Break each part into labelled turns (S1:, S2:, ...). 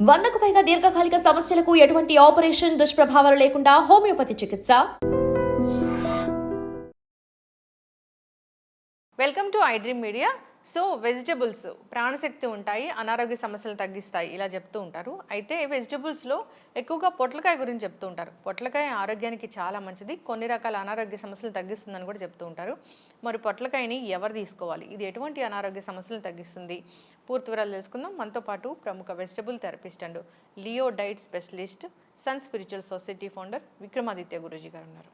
S1: 100కు పైగా దీర్ఘకాలిక సమస్యలకు ఎటువంటి ఆపరేషన్ దుష్ప్రభావాలు లేకుండా హోమియోపతి చికిత్స.
S2: Welcome to I dream media. So vegetables ప్రాణశక్తి ఉంటాయి, అనారోగ్య సమస్యలు తగ్గిస్తాయి ఇలా చెప్తూ ఉంటారు. అయితే వెజిటబుల్స్లో ఎక్కువగా పొట్లకాయ గురించి చెప్తూ ఉంటారు. పొట్లకాయ ఆరోగ్యానికి చాలా మంచిది, కొన్ని రకాల అనారోగ్య సమస్యలు తగ్గిస్తుందని కూడా చెప్తూ ఉంటారు. మరి పొట్లకాయని ఎవరు తీసుకోవాలి, ఇది ఎటువంటి అనారోగ్య సమస్యలు తగ్గిస్తుంది, పూర్తి వివరాలు తెలుసుకుందాం. మనతో పాటు ప్రముఖ vegetable therapist and Leo diet specialist, sun spiritual society founder Vikramaditya Guruji గారు ఉన్నారు.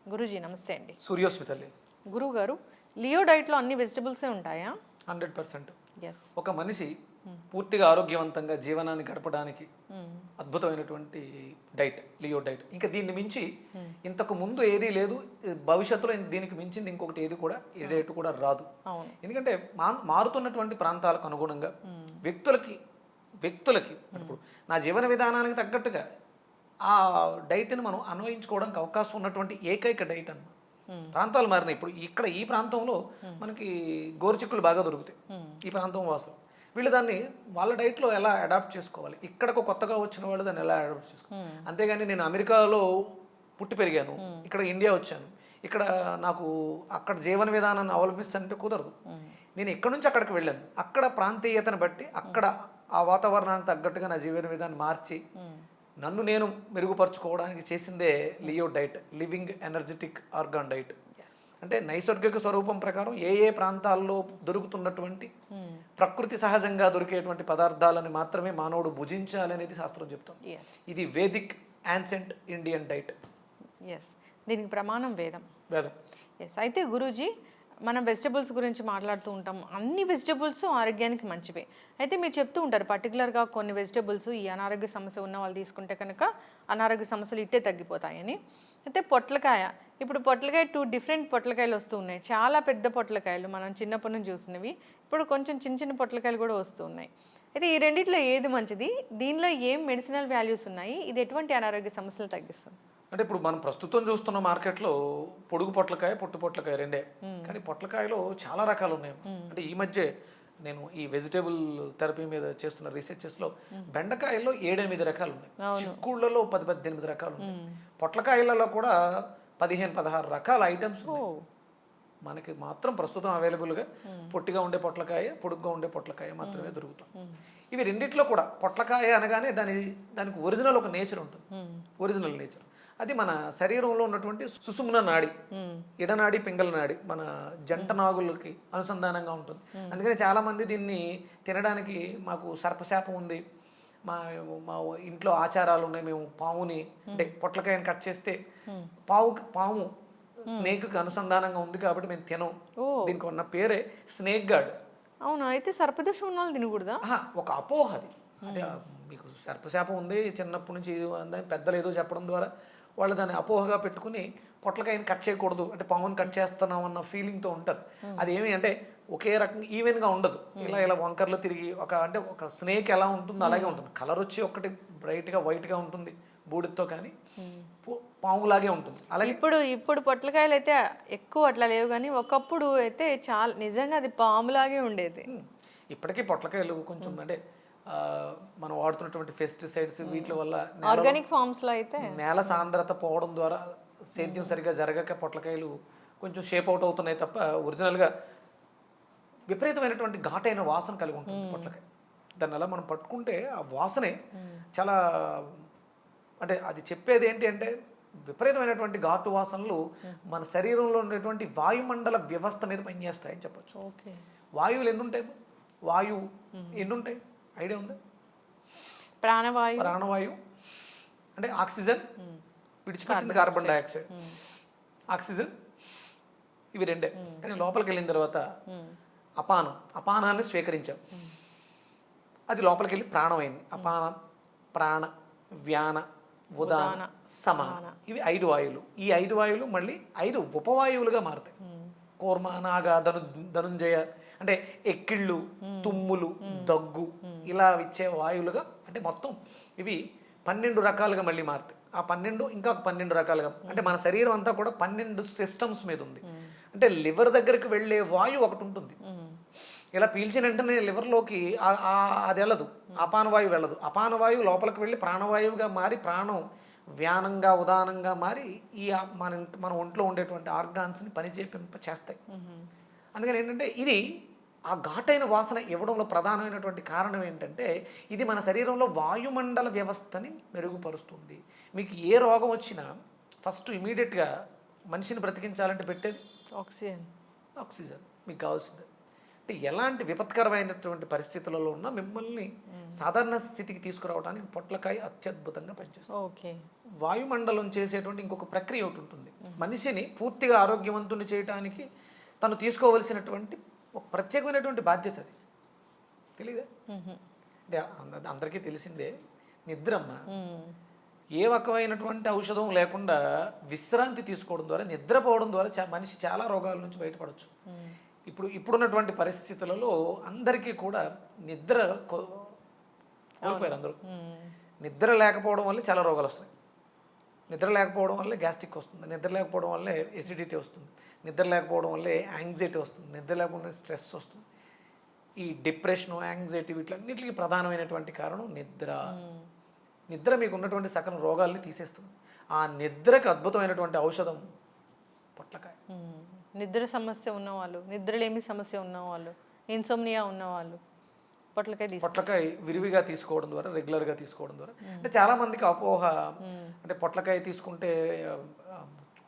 S2: గురూజీ నమస్తే అండి.
S3: సూర్యోస్మితల్లి
S2: గురువు గారు, లియో డైట్లో అన్ని వెజిటబుల్సే ఉంటాయా?
S3: 100%.
S2: ఎస్.
S3: ఒక మనిషి పూర్తిగా ఆరోగ్యవంతంగా జీవనాన్ని గడపడానికి అద్భుతమైనటువంటి డైట్ లియో డైట్. ఇంకా దీన్ని మించి ఇంతకు ముందు ఏదీ లేదు, భవిష్యత్తులో దీనికి మించింది ఇంకొకటి ఏది కూడా ఈ డైట్ కూడా రాదు. ఎందుకంటే మారుతున్నటువంటి ప్రాంతాలకు అనుగుణంగా వ్యక్తులకి ఇప్పుడు నా జీవన విధానానికి తగ్గట్టుగా ఆ డైట్ని మనం అన్వయించుకోవడానికి అవకాశం ఉన్నటువంటి ఏకైక డైట్ అన్నమాట. ప్రాంతాలు మారినాయి. ఇప్పుడు ఈ ప్రాంతంలో మనకి గోరుచిక్కులు బాగా దొరుకుతాయి, ఈ ప్రాంతం వాసులు. వీళ్ళు దాన్ని వాళ్ళ డైట్లో ఎలా అడాప్ట్ చేసుకోవాలి, ఇక్కడకు కొత్తగా వచ్చిన వాళ్ళు దాన్ని ఎలా అడాప్ట్ చేసుకోవాలి. అంతేగాని నేను అమెరికాలో పుట్టి పెరిగాను, ఇక్కడ ఇండియా వచ్చాను, ఇక్కడ నాకు అక్కడ జీవన విధానాన్ని అవలంబిస్తానంటే కుదరదు. నేను ఇక్కడ నుంచి అక్కడికి వెళ్ళాను, అక్కడ ప్రాంతీయతను బట్టి అక్కడ ఆ వాతావరణానికి తగ్గట్టుగా నా జీవన విధానాన్ని మార్చి నన్ను నేను మెరుగుపరుచుకోవడానికి చేసిందే Leo diet, living energetic organ diet. అంటే నైసర్గిక స్వరూపం ప్రకారం ఏ ప్రాంతాల్లో దొరుకుతున్నటువంటి ప్రకృతి సహజంగా దొరికేటువంటి పదార్థాలని మాత్రమే మానవుడు భుజించాలి అనేది శాస్త్రం చెప్తుంది. ఇది Vedic ancient Indian diet.
S2: Yes, దీనికి ప్రమాణం వేదం. ఎస్. అయితే గురూజీ, మనం వెజిటబుల్స్ గురించి మాట్లాడుతూ ఉంటాం, అన్ని వెజిటబుల్స్ ఆరోగ్యానికి మంచివే. అయితే మీరు చెప్తూ ఉంటారు పర్టికులర్గా కొన్ని వెజిటబుల్స్ ఈ అనారోగ్య సమస్య ఉన్న వాళ్ళు తీసుకుంటే కనుక అనారోగ్య సమస్యలు ఇట్టే తగ్గిపోతాయని. అయితే పొట్లకాయ, ఇప్పుడు పొట్లకాయ 2 డిఫరెంట్ పొట్లకాయలు వస్తూ ఉన్నాయి. చాలా పెద్ద పొట్లకాయలు మనం చిన్నప్పటి నుంచి చూసినవి, ఇప్పుడు కొంచెం చిన్న చిన్న పొట్లకాయలు కూడా వస్తూ ఉన్నాయి. అయితే ఈ రెండిట్లో ఏది మంచిది, దీనిలో ఏం మెడిసినల్ వాల్యూస్ ఉన్నాయి, ఇది ఎటువంటి అనారోగ్య సమస్యలు తగ్గిస్తుంది?
S3: అంటే ఇప్పుడు మనం ప్రస్తుతం చూస్తున్న మార్కెట్లో పొడుగు పొట్లకాయ, పొట్టు పొట్లకాయ రెండే. కానీ పొట్లకాయలో చాలా రకాలు ఉన్నాయి. అంటే ఈ మధ్య నేను ఈ వెజిటేబుల్ థెరపీ మీద చేస్తున్న రీసెర్చెస్లో బెండకాయల్లో 7-8 రకాలు ఉన్నాయి, చిక్కుళ్ళలో 10-18 రకాలు ఉన్నాయి, పొట్లకాయలలో కూడా 15-16 రకాల ఐటమ్స్ ఉన్నాయి. మనకి మాత్రం ప్రస్తుతం అవైలబుల్గా పొట్టిగా ఉండే పొట్లకాయ, పొడుగ్గా ఉండే పొట్లకాయ మాత్రమే దొరుకుతుంది. ఇవి రెండిట్లో కూడా పొట్లకాయ అనగానే దానికి ఒరిజినల్ ఒక నేచర్ ఉంటుంది, ఒరిజినల్ నేచర్. అది మన శరీరంలో ఉన్నటువంటి సుషుమ్న నాడి, ఇడనాడి, పింగళ నాడి, మన జంట నాగులకి అనుసంధానంగా ఉంటుంది. అందుకని చాలామంది దీన్ని తినడానికి మాకు సర్పశాపం ఉంది, మా ఇంట్లో ఆచారాలు ఉన్నాయి, మేము పాముని అంటే పొట్లకాయని కట్ చేస్తే పాము స్నేక్కి అనుసంధానంగా ఉంది కాబట్టి మేము తినం. దీనికి ఉన్న పేరే స్నేక్ గార్డ్.
S2: అవును. అయితే సర్పదోషం ఉన్న వాళ్ళు తినకూడదా?
S3: ఒక అపోహ అది. అంటే మీకు సర్పశాపం ఉంది చిన్నప్పటి నుంచి పెద్దలు ఏదో చెప్పడం ద్వారా వాళ్ళు దాన్ని అపోహగా పెట్టుకుని పొట్లకాయని కట్ చేయకూడదు అంటే పాముని కట్ చేస్తున్నాం అన్న ఫీలింగ్తో ఉంటారు. అది ఏమి అంటే ఒకే రకంగా ఈవెన్గా ఉండదు, ఇలా వంకర్లో తిరిగి ఒక స్నేక్ ఎలా ఉంటుందో అలాగే ఉంటుంది. కలర్ వచ్చి ఒకటి బ్రైట్గా వైట్గా ఉంటుంది బూడితో, కానీ పాములాగే ఉంటుంది. అలాగే
S2: ఇప్పుడు పొట్లకాయలు అయితే ఎక్కువ అట్లా లేవు, కానీ ఒకప్పుడు అయితే చాలా నిజంగా అది పాములాగే ఉండేది.
S3: ఇప్పటికీ పొట్లకాయలు కొంచెం అంటే మనం వాడుతున్నటువంటి పెస్టిసైడ్స్ వీటి వల్ల
S2: ఆర్గానిక్ ఫార్మ్స్ లో అయితే
S3: నేల సాంద్రత పోవడం ద్వారా సేద్యం సరిగా జరగక పొట్లకాయలు కొంచెం షేప్ అవుట్ అవుతున్నాయి తప్ప ఒరిజినల్గా విపరీతమైనటువంటి ఘాటైన వాసన కలిగి ఉంటుంది పొట్లకాయ. దాన్ని అలా మనం పట్టుకుంటే ఆ వాసనే చాలా అంటే అది చెప్పేది ఏంటి అంటే విపరీతమైనటువంటి ఘాటు వాసనలు మన శరీరంలో ఉన్నటువంటి వాయుమండల వ్యవస్థ మీద పనిచేస్తాయని చెప్పచ్చు. వాయువులు వాయువు ఎన్నుంటాయి ఐడియా ఉందా? ప్రాణవాయువు అంటే ఆక్సిజన్ విడిచిపెట్టింది, కార్బన్ డైఆక్సైడ్, ఆక్సిజన్, ఇవి రెండే. కానీ లోపలికి వెళ్ళిన తర్వాత అపానాన్ని స్వీకరించాం, అది లోపలికి వెళ్ళి ప్రాణమైంది. అపానం, ప్రాణ, వ్యాన, ఉదాన, సమాన, ఇవి 5 వాయువులు. ఈ 5 వాయువులు మళ్ళీ 5 ఉపవాయువులుగా మారుతాయి. కూర్మ, నాగ, ధనుంజయ అంటే ఎక్కిళ్ళు, తుమ్ములు, దగ్గు ఇలా ఇచ్చే వాయువులుగా అంటే మొత్తం ఇవి 12 రకాలుగా మళ్ళీ మారుతాయి. ఆ 12 ఇంకా 12 రకాలుగా అంటే మన శరీరం అంతా కూడా 12 సిస్టమ్స్ మీద ఉంది. అంటే లివర్ దగ్గరికి వెళ్ళే వాయువు ఒకటి ఉంటుంది, ఇలా పీల్చిన వెంటనే లివర్లోకి అది వెళ్ళదు, అపానవాయువు వెళ్ళదు. అపానవాయువు లోపలికి వెళ్ళి ప్రాణవాయువుగా మారి ప్రాణం వ్యానంగా ఉదానంగా మారి ఈ మన ఒంట్లో ఉండేటువంటి ఆర్గాన్స్ని చేస్తాయి. అందుకని ఏంటంటే ఇది ఆ ఘాటైన వాసన ఇవ్వడంలో ప్రధానమైనటువంటి కారణం ఏంటంటే ఇది మన శరీరంలో వాయుమండల వ్యవస్థని మెరుగుపరుస్తుంది. మీకు ఏ రోగం వచ్చినా ఫస్ట్ ఇమీడియట్గా మనిషిని బ్రతికించాలంటే పెట్టేది ఆక్సిజన్. మీకు కావాల్సింది అంటే ఎలాంటి విపత్కరమైనటువంటి పరిస్థితులలో ఉన్నా మిమ్మల్ని సాధారణ స్థితికి తీసుకురావడానికి పొట్లకాయ అత్యద్భుతంగా పనిచేస్తుంది.
S2: ఓకే.
S3: వాయుమండలం చేసేటువంటి ఇంకొక ప్రక్రియ ఒకటి ఉంటుంది. మనిషిని పూర్తిగా ఆరోగ్యవంతుని చేయడానికి తను తీసుకోవలసినటువంటి ఒక ప్రత్యేకమైనటువంటి బాధ్యత. అది తెలీదా? అంటే అందరికీ తెలిసిందే. నిద్రమ్మ ఏ రకమైనటువంటి ఔషధం లేకుండా విశ్రాంతి తీసుకోవడం ద్వారా, నిద్రపోవడం ద్వారా మనిషి చాలా రోగాల నుంచి బయటపడవచ్చు. ఇప్పుడున్నటువంటి పరిస్థితులలో అందరికీ కూడా నిద్ర కోల్పోయారు అందరూ. నిద్ర లేకపోవడం వల్ల చాలా రోగాలు వస్తాయి. నిద్ర లేకపోవడం వల్లే గ్యాస్ట్రిక్ వస్తుంది, నిద్ర లేకపోవడం వల్లే ఎసిడిటీ వస్తుంది, నిద్ర లేకపోవడం వల్లే యాంగ్జైటీ వస్తుంది, నిద్ర లేకపోవడం స్ట్రెస్ వస్తుంది. ఈ డిప్రెషను, యాంగ్జైటీ వీటిలన్నిటికీ ప్రధానమైనటువంటి కారణం నిద్ర. నిద్ర మీకు ఉన్నటువంటి సకల రోగాల్ని తీసేస్తుంది. ఆ నిద్రకు అద్భుతమైనటువంటి ఔషధం పొట్లకాయ.
S2: నిద్ర సమస్య ఉన్నవాళ్ళు, నిద్రలేమి సమస్య ఉన్నవాళ్ళు, ఇన్సోమ్నియా ఉన్నవాళ్ళు పొట్లకాయ
S3: విరివిగా తీసుకోవడం ద్వారా, రెగ్యులర్గా తీసుకోవడం ద్వారా, అంటే చాలా మందికి అపోహ, అంటే పొట్లకాయ తీసుకుంటే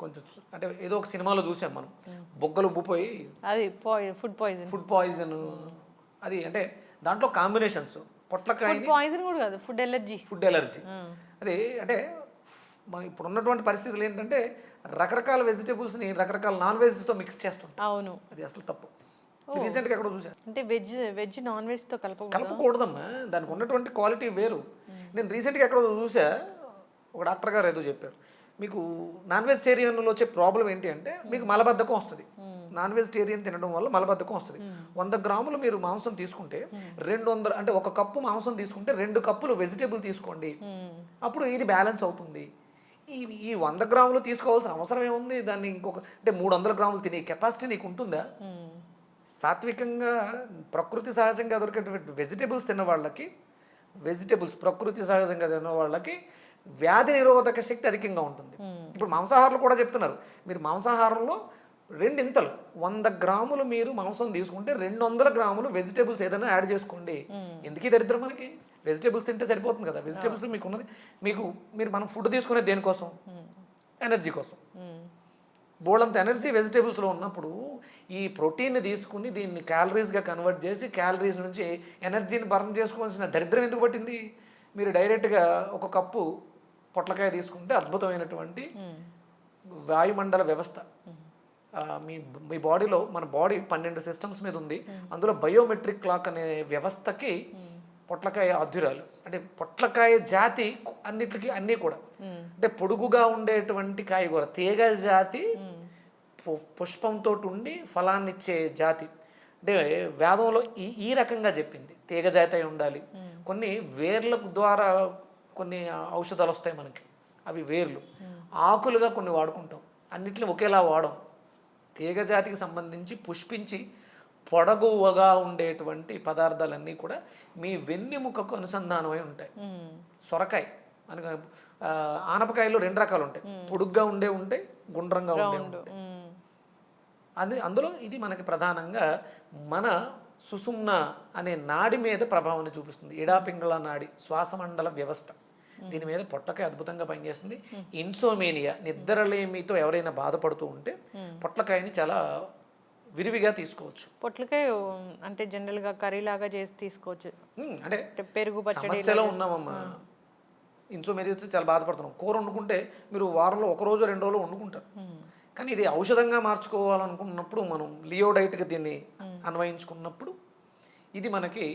S3: కొంచెం అంటే ఏదో ఒక సినిమాలో చూసాం మనం, బొగ్గలు ఉబ్బిపోయి
S2: అది ఫుడ్ పాయిజన్
S3: అది. అంటే దాంట్లో కాంబినేషన్స్ పొట్లకాయ
S2: పాయిజన్ కూడా కాదు, ఫుడ్ ఎలర్జీ.
S3: అది అంటే మన ఇప్పుడు ఉన్నటువంటి పరిస్థితులు ఏంటంటే రకరకాల వెజిటేబుల్స్ని రకరకాల నాన్ వెజ్తో మిక్స్ చేస్తుంటాం.
S2: అవును,
S3: అది అసలు తప్పు. రీసెంట్గా ఎక్కడో చూసాను.
S2: అంటే వెజ్ నాన్ వెజ్తో
S3: కలపకూడదమ్మా, దానికి ఉన్నటువంటి క్వాలిటీ వేరు. నేను రీసెంట్గా ఎక్కడో చూసా, ఒక డాక్టర్ గారు ఏదో చెప్పారు, మీకు నాన్ వెజిటేరియన్లో వచ్చే ప్రాబ్లం ఏంటి అంటే మీకు మలబద్ధకం వస్తుంది. నాన్ వెజిటేరియన్ తినడం వల్ల మలబద్ధకం వస్తుంది. 100 గ్రాములు మీరు మాంసం తీసుకుంటే 200, అంటే 1 కప్పు మాంసం తీసుకుంటే 2 కప్పులు వెజిటేబుల్ తీసుకోండి, అప్పుడు ఇది బ్యాలెన్స్ అవుతుంది. ఈ 100 గ్రాములు తీసుకోవాల్సిన అవసరం ఏముంది? దాన్ని ఇంకొక అంటే 300 గ్రాములు తినే కెపాసిటీ నీకు ఉంటుందా? సాత్వికంగా ప్రకృతి సహజంగా దొరికేటువంటి వెజిటేబుల్స్ తిన్న వాళ్ళకి, ప్రకృతి సహజంగా తిన్న వాళ్ళకి వ్యాధి నిరోధక శక్తి అధికంగా ఉంటుంది. ఇప్పుడు మాంసాహారులు కూడా చెప్తున్నారు, మీరు మాంసాహారంలో 2 ఇంతలు 100 గ్రాములు మీరు మాంసం తీసుకుంటే 200 గ్రాములు వెజిటేబుల్స్ ఏదైనా యాడ్ చేసుకోండి. ఎందుకు దరిద్రం? మనకి వెజిటేబుల్స్ తింటే సరిపోతుంది కదా. వెజిటేబుల్స్ మీకు ఉన్నది, మనం ఫుడ్ తీసుకునే దేనికోసం? ఎనర్జీ కోసం. బోళ్ళంత ఎనర్జీ వెజిటేబుల్స్లో ఉన్నప్పుడు ఈ ప్రోటీన్ని తీసుకుని దీన్ని క్యాలరీస్గా కన్వర్ట్ చేసి క్యాలరీస్ నుంచి ఎనర్జీని బర్న్ చేసుకోవాల్సిన దరిద్రం ఎందుకు పట్టింది? మీరు డైరెక్ట్గా 1 కప్పు పొట్లకాయ తీసుకుంటే అద్భుతమైనటువంటి వాయుమండల వ్యవస్థ. మీ బాడీలో, మన బాడీ 12 సిస్టమ్స్ మీద ఉంది, అందులో బయోమెట్రిక్ క్లాక్ అనే వ్యవస్థకి పొట్లకాయ అధ్యురాలు. అంటే పొట్లకాయ జాతి అన్నీ కూడా అంటే పొడుగుగా ఉండేటువంటి కాయగూర, తీగ జాతి, పుష్పంతో ఉండి ఫలాన్నిచ్చే జాతి. అంటే వేదంలో ఈ రకంగా చెప్పింది, తీగ జాతి అయి ఉండాలి. కొన్ని వేర్ల ద్వారా కొన్ని ఔషధాలు వస్తాయి మనకి, అవి వేర్లు. ఆకులుగా కొన్ని వాడుకుంటాం, అన్నిటిని ఒకేలా వాడం. తీగ జాతికి సంబంధించి పుష్పించి పొడగువగా ఉండేటువంటి పదార్థాలన్నీ కూడా మీ వెన్నెముకకు అనుసంధానమై ఉంటాయి. సొరకాయ, మనకు ఆనపకాయలు 2 రకాలు ఉంటాయి, పొడుగ్గా ఉంటాయి, గుండ్రంగా ఉంటాయి. అందులో ఇది మనకి ప్రధానంగా మన సుషుమ్న అనే నాడి మీద ప్రభావాన్ని చూపిస్తుంది. ఇడాపింగళ నాడి, శ్వాసమండల వ్యవస్థ, దీని మీద పొట్లకాయ అద్భుతంగా పనిచేస్తుంది. ఇన్సోమేనియా, నిద్రలేమితో ఎవరైనా బాధపడుతూ ఉంటే పొట్లకాయని చాలా విరివిగా తీసుకోవచ్చు.
S2: పొట్లకాయ అంటే జనరల్గా కర్రీ లాగా చేసి తీసుకోవచ్చు.
S3: అంటే
S2: పెరుగు
S3: సమస్యలో ఉన్నామమ్మా, ఇన్సోమేనియాతో చాలా బాధపడుతున్నాం. కూర వండుకుంటే మీరు వారంలో 1 రోజు 2 రోజులు వండుకుంటారు, కానీ ఇది ఔషధంగా మార్చుకోవాలనుకున్నప్పుడు మనం లియో డైట్గా దీన్ని అన్వయించుకున్నప్పుడు ఇది మనకి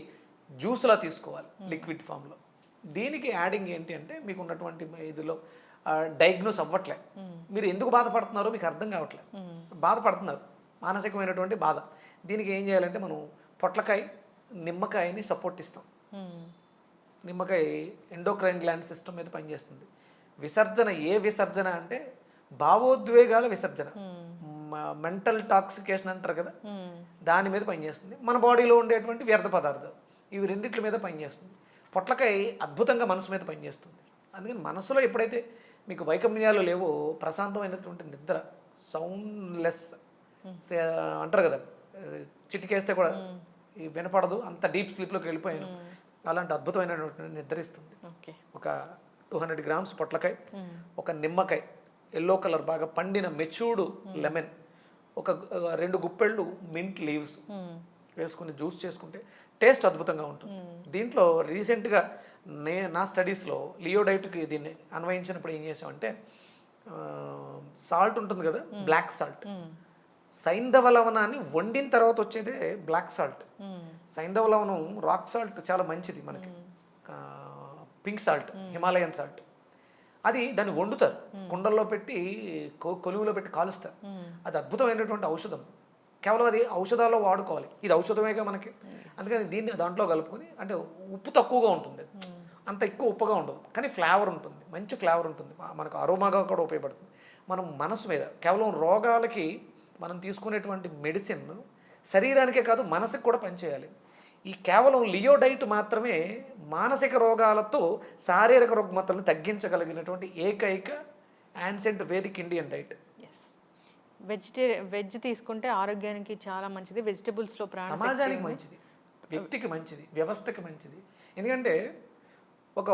S3: జ్యూస్లా తీసుకోవాలి, లిక్విడ్ ఫామ్లో. దీనికి యాడింగ్ ఏంటి అంటే మీకు ఉన్నటువంటి ఇదిలో డయాగ్నోస్ అవ్వట్లే. మీరు ఎందుకు బాధపడుతున్నారో మీకు అర్థం కావట్లేదు, బాధపడుతున్నారు, మానసికమైనటువంటి బాధ. దీనికి ఏం చేయాలంటే మనం పొట్లకాయ, నిమ్మకాయని సపోర్ట్ ఇస్తాం. నిమ్మకాయ ఎండోక్రైన్ గ్లాండ్ సిస్టమ్ మీద పనిచేస్తుంది. విసర్జన, ఏ విసర్జన అంటే భావోద్వేగాల విసర్జన, మెంటల్ టాక్సికేషన్ అంటారు కదా, దాని మీద పనిచేస్తుంది. మన బాడీలో ఉండేటువంటి వ్యర్థ పదార్థాలు, ఇవి రెండిట్ల మీద పనిచేస్తుంది. పొట్లకాయ అద్భుతంగా మనసు మీద పనిచేస్తుంది. అందుకని మనసులో ఎప్పుడైతే మీకు వైకమ్యాలు లేవో ప్రశాంతమైనటువంటి నిద్ర, సౌండ్లెస్ అంటారు కదా, చిటికేస్తే కూడా వినపడదు, అంత డీప్ స్లీప్లోకి వెళ్ళిపోయాను, అలాంటి అద్భుతమైనటువంటి నిద్ర ఇస్తుంది. ఒక 200 grams పొట్లకాయ, ఒక నిమ్మకాయ, ఎల్లో కలర్ బాగా పండిన మెచ్యూర్డ్ లెమన్, ఒక 2 గుప్పెళ్ళు మింట్ లీవ్స్ వేసుకుని జ్యూస్ చేసుకుంటే టేస్ట్ అద్భుతంగా ఉంటుంది. దీంట్లో రీసెంట్గా నా స్టడీస్లో లియో డైట్కి దీన్ని అన్వయించినప్పుడు ఏం చేసామంటే, సాల్ట్ ఉంటుంది కదా, బ్లాక్ సాల్ట్, సైంధవ లవణాన్ని వండిన తర్వాత వచ్చేదే బ్లాక్ సాల్ట్. సైంధవ లవణం రాక్ సాల్ట్ చాలా మంచిది మనకి, పింక్ సాల్ట్, హిమాలయన్ సాల్ట్, అది దాన్ని వండుతారు, కుండల్లో పెట్టి కొలువులో పెట్టి కాలుస్తారు. అది అద్భుతమైనటువంటి ఔషధం. కేవలం అది ఔషధాల్లో వాడుకోవాలి, ఇది ఔషధమేగా మనకి. అందుకని దీన్ని దాంట్లో కలుపుకొని, అంటే ఉప్పు తక్కువగా ఉంటుంది, అంత ఎక్కువ ఉప్పుగా ఉండదు, కానీ ఫ్లేవర్ ఉంటుంది, మంచి ఫ్లేవర్ ఉంటుంది, మనకు అరోమాగా కూడా ఉపయోగపడుతుంది. మనం మనసు మీద కేవలం రోగాలకి మనం తీసుకునేటువంటి మెడిసిన్ శరీరానికే కాదు మనసుకు కూడా పనిచేయాలి. ఈ కేవలం లియో డైట్ మాత్రమే మానసిక రోగాలతో శారీరక రుగ్మతలను తగ్గించగలిగినటువంటి ఏకైక ancient Vedic Indian diet.
S2: Veg తీసుకుంటే ఆరోగ్యానికి చాలా మంచిది, వెజిటబుల్స్లో
S3: సమాజానికి మంచిది, వ్యక్తికి మంచిది, వ్యవస్థకి మంచిది. ఎందుకంటే ఒక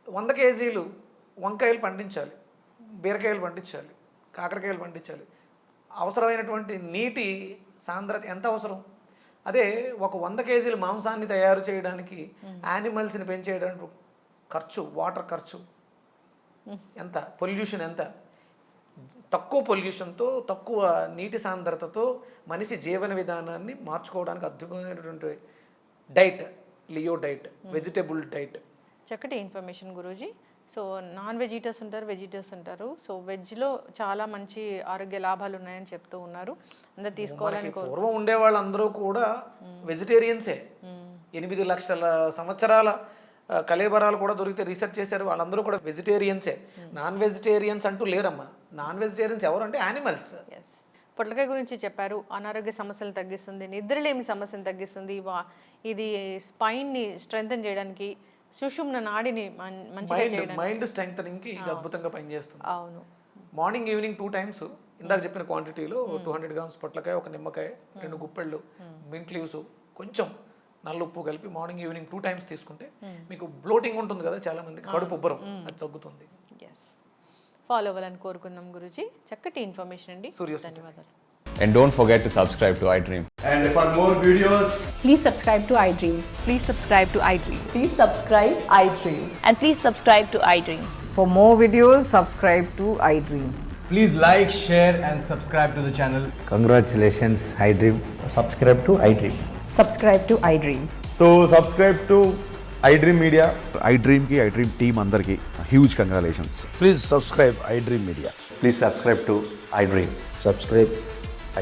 S3: 100 kgs వంకాయలు పండించాలి, బీరకాయలు పండించాలి, కాకరకాయలు పండించాలి, అవసరమైనటువంటి నీటి సాంద్రత ఎంత అవసరం? అదే ఒక 100 kgs మాంసాన్ని తయారు చేయడానికి, యానిమల్స్ని పెంచేయడానికి ఖర్చు, వాటర్ ఖర్చు ఎంత, పొల్యూషన్ ఎంత, తక్కువ పొల్యూషన్తో తక్కువ నీటి సాంద్రతతో మనిషి జీవన విధానాన్ని మార్చుకోవడానికి అద్భుతమైనటువంటి డైట్ లియో డైట్, వెజిటబుల్ డైట్.
S2: చక్కటి information Guruji. So non veg eaters ఉంటారు, వెజ్ ఈటర్స్ ఉంటారు. సో వెజ్లో చాలా మంచి ఆరోగ్య లాభాలు ఉన్నాయని చెప్తూ ఉన్నారు, అందరు తీసుకోవాలని.
S3: పూర్వం ఉండే వాళ్ళందరూ కూడా వెజిటేరియన్సే. 8 లక్షల సంవత్సరాల కలేబరాలు కూడా దొరికితే రీసెర్చ్ చేశారు, వాళ్ళందరూ కూడా వెజిటేరియన్సే. నాన్ వెజిటేరియన్స్ అంటూ లేరమ్మా. నాన్ వెజిటేరియన్స్ ఎవరు అంటే యానిమల్స్.
S2: పొట్లకాయ గురించి చెప్పారు, అనారోగ్య సమస్యలు తగ్గిస్తుంది, నిద్రలేమి సమస్యను తగ్గిస్తుంది, ఇది స్పైన్ని స్ట్రెంథన్ చేయడానికి, సుషుమ్న నాడిని మంచిగా చేయడానికి,
S3: మైండ్ స్ట్రెంథనింగ్కి ఇది అద్భుతంగా పనిచేస్తుంది.
S2: అవును.
S3: మార్నింగ్ ఈవినింగ్ 2 times ఇందాక చెప్పిన క్వాంటిటీలో 200 grams పొట్లకాయ, ఒక నిమ్మకాయ, 2 గుప్పెళ్ళు మింట్ లీవ్స్, కొంచెం నల్లుప్పు కలిపి మార్నింగ్ ఈవినింగ్ 2 times తీసుకుంటే మీకు బ్లోటింగ్ ఉంటుంది కదా చాలా మందికి, కడుపు ఉబ్బరం, అది తగ్గుతుంది.
S2: ఫాలో అవ్వాలని కోరుకుందాం గురూజీ. చక్కటి ఇన్ఫర్మేషన్ అండి, ధన్యవాదాలు.
S4: And don't forget to subscribe to iDream.
S5: And for more videos,
S6: please subscribe to iDream.
S7: Please subscribe to iDream.
S6: Please subscribe iDream.
S7: And please subscribe to iDream.
S6: For more videos, subscribe to iDream.
S5: please like, share and subscribe to the channel.
S8: Congratulations, iDream.
S9: Subscribe to iDream.
S6: Subscribe to iDream.
S9: So subscribe to iDream Media.
S10: iDream team andarki huge congratulations.
S8: Please subscribe iDream Media.
S9: Please subscribe to iDream.
S8: Subscribe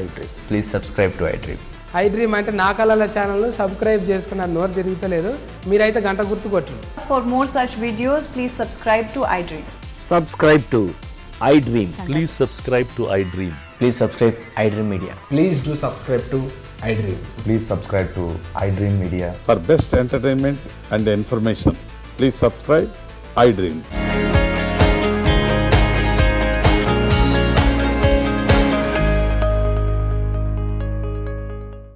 S8: iDream.
S9: Please subscribe to iDream.
S11: iDream అంటే నా కళల ఛానల్ను subscribe చేసుకున్న నోరు తిరుగుతలేదు, మీరైతే గంట గుర్తు కొట్టండి.
S6: For more such videos, please subscribe to iDream.
S8: Subscribe to iDream.
S10: Please subscribe to iDream.
S9: Please subscribe iDream Media.
S5: Please do subscribe to iDream.
S9: Please subscribe to iDream Media.
S10: For best entertainment and information, please subscribe iDream.